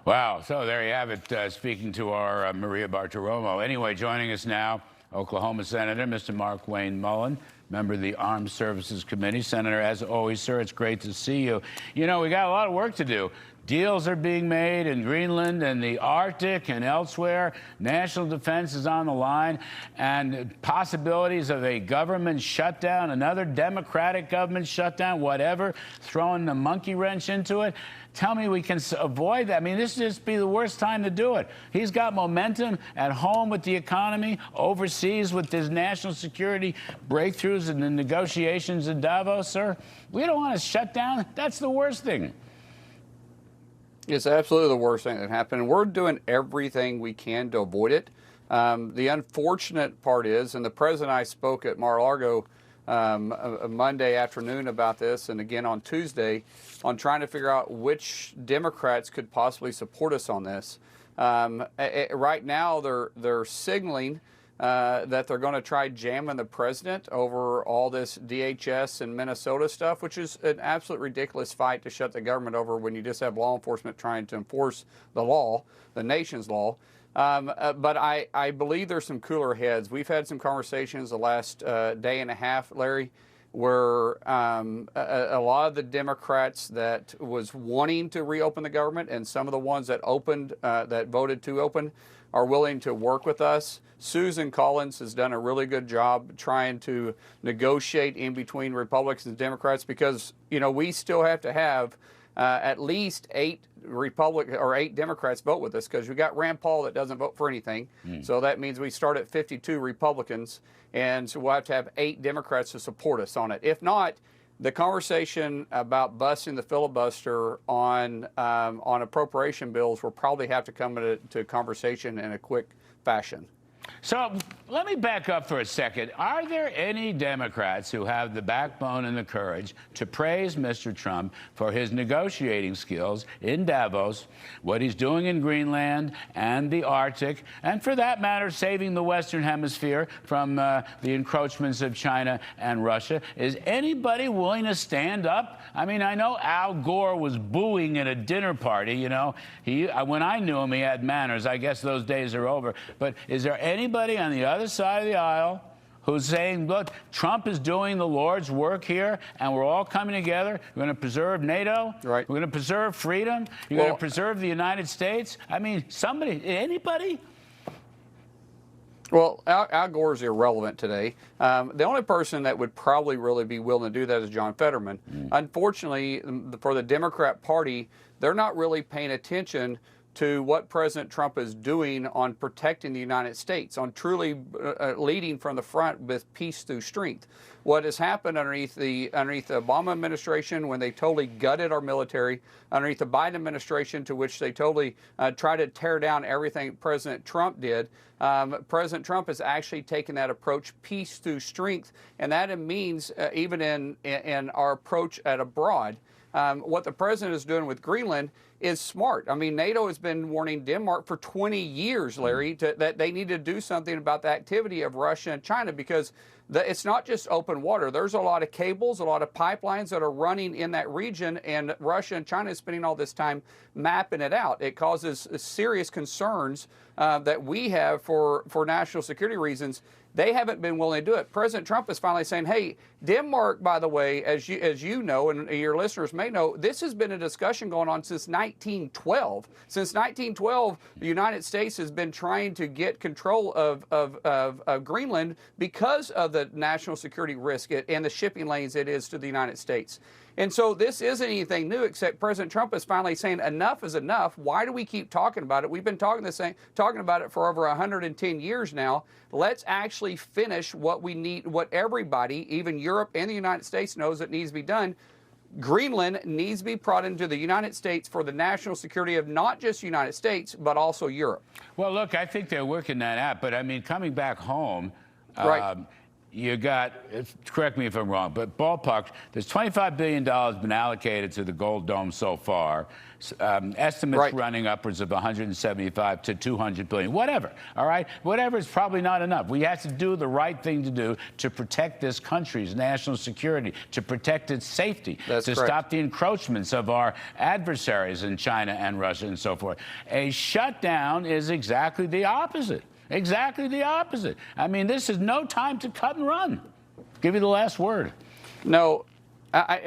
Wow. So there you have it, speaking to our Maria Bartiromo. Anyway, joining us now, Oklahoma Senator Mr. Markwayne Mullin, member of the Armed Services Committee. Senator, as always, sir, it's great to see you. You know, we got a lot of work to do. Deals are being made in Greenland and the Arctic and elsewhere. National defense is on the line, and possibilities of a government shutdown, another Democratic government shutdown, whatever, throwing the monkey wrench into it. Tell me we can avoid that. I mean, this would just be the worst time to do it. He's got momentum at home with the economy, overseas with his national security breakthroughs and the negotiations in Davos, sir. We don't want to shut down. That's the worst thing. It's absolutely the worst thing that happened. We're doing everything we can to avoid it. The unfortunate part is, and the president and I spoke at Mar-a-Lago Monday afternoon about this, and again on Tuesday, on trying to figure out which Democrats could possibly support us on this. Right now, they're signaling that they're going to try jamming the president over all this DHS and Minnesota stuff, which is an absolute ridiculous fight to shut the government over when you just have law enforcement trying to enforce the law, the nation's law. But I believe there's some cooler heads. We've had some conversations the last day and a half, Larry, where a lot of the Democrats that was wanting to reopen the government and some of the ones that that voted to open are willing to work with us. Susan Collins has done a really good job trying to negotiate in between Republicans and Democrats because, you know, we still have to have at least 8 Democrats vote with us because we got Rand Paul that doesn't vote for anything. So that means we start at 52 Republicans, and so we'll have to have 8 Democrats to support us on it. If not, the conversation about busting the filibuster on appropriation bills will probably have to come to conversation in a quick fashion. So let me back up for a second. Are there any Democrats who have the backbone and the courage to praise Mr. Trump for his negotiating skills in Davos, what he's doing in Greenland and the Arctic, and for that matter, saving the Western Hemisphere from the encroachments of China and Russia? Is anybody willing to stand up? I mean, I know Al Gore was booing at a dinner party, you know. When I knew him, he had manners. I guess those days are over. But is there anybody on the other side of the aisle who's saying, look, Trump is doing the Lord's work here, and we're all coming together. We're going to preserve NATO. Right. We're going to preserve freedom. You're going to preserve the United States. I mean, anybody? Well, Al Gore's irrelevant today. The only person that would probably really be willing to do that is John Fetterman. Unfortunately, for the Democrat Party, they're not really paying attention to what President Trump is doing on protecting the United States, on truly leading from the front with peace through strength. What has happened underneath the Obama administration, when they totally gutted our military, underneath the Biden administration, to which they totally tried to tear down everything President Trump did, President Trump has actually taken that approach, peace through strength, and that means even in our approach at abroad. What the president is doing with Greenland is smart. I mean, NATO has been warning Denmark for 20 years, Larry, that they need to do something about the activity of Russia and China because it's not just open water. There's a lot of cables, a lot of pipelines that are running in that region, and Russia and China is spending all this time mapping it out. It causes serious concerns that we have for national security reasons. They haven't been willing to do it. President Trump is finally saying, hey, Denmark, by the way, as you know, and your listeners may know, this has been a discussion going on since 1912. Since 1912, the United States has been trying to get control of Greenland because of the national security risk and the shipping lanes it is to the United States. And so this isn't anything new, except President Trump is finally saying enough is enough. Why do we keep talking about it? We've been talking about it for over 110 years now. Let's actually finish what we need, what everybody, even Europe and the United States, knows that needs to be done. Greenland needs to be brought into the United States for the national security of not just the United States, but also Europe. Well, look, I think they're working that out. But, I mean, coming back home, right. you got, correct me if I'm wrong, but ballpark, there's $25 billion been allocated to the Gold Dome so far. Estimates running upwards of 175 to 200 billion, whatever, all right? Whatever is probably not enough. We have to do the right thing to do to protect this country's national security, to protect its safety, to stop the encroachments of our adversaries in China and Russia and so forth. A shutdown is exactly the opposite. Exactly the opposite. I mean, this is no time to cut and run. Give you the last word. No,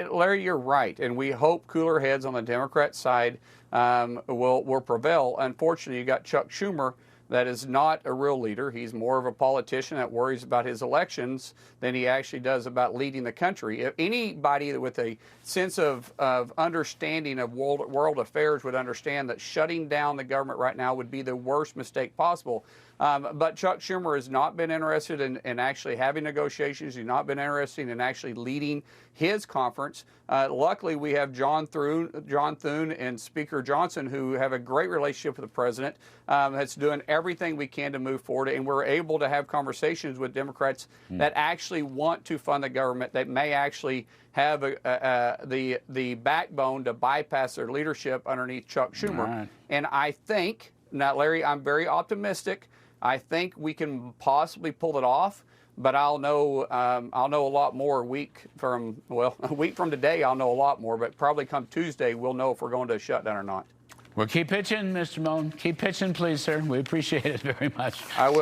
Larry, you're right, and we hope cooler heads on the Democrat side will prevail. Unfortunately, you got Chuck Schumer, that is not a real leader. He's more of a politician that worries about his elections than he actually does about leading the country. If anybody with a sense of understanding of world affairs would understand that shutting down the government right now would be the worst mistake possible. But Chuck Schumer has not been interested in actually having negotiations. He's not been interested in actually leading his conference. Luckily, we have John Thune and Speaker Johnson, who have a great relationship with the president, that's doing everything we can to move forward. And we're able to have conversations with Democrats that actually want to fund the government, that may actually have the backbone to bypass their leadership underneath Chuck Schumer. Right. And I think, now, Larry, I'm very optimistic. I think we can possibly pull it off, but I'll know a lot more a week from today. I'll know a lot more, but probably come Tuesday we'll know if we're going to a shutdown or not. Well, keep pitching, Mr. Mullin. Keep pitching, please, sir. We appreciate it very much. I will.